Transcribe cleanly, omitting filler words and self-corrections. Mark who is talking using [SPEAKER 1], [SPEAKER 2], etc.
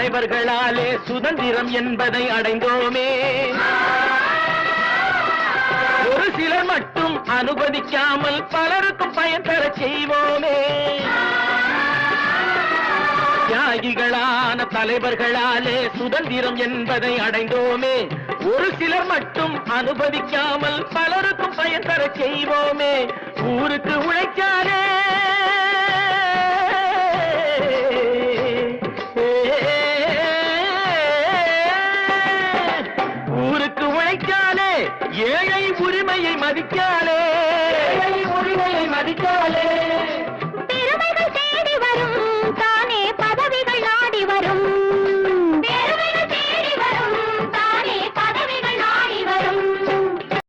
[SPEAKER 1] தலைவர்களாலே சுதந்திரம் என்பதை அடைந்தோமே. ஒரு சிலர் மட்டும் அனுமதிக்காமல் பலருக்கும் பயன் பெற செய்வோமே. தியாகிகளான தலைவர்களாலே சுதந்திரம் என்பதை அடைந்தோமே. ஒரு சிலர் மட்டும் அனுமதிக்காமல் பலருக்கும் பயன் பெற செய்வோமே. ஊருக்கு உழைச்சாலே ஊருக்கு உழைச்சாலே ஏழை உரிமையை மதிக்காலே, உரிமையை மதிக்காலே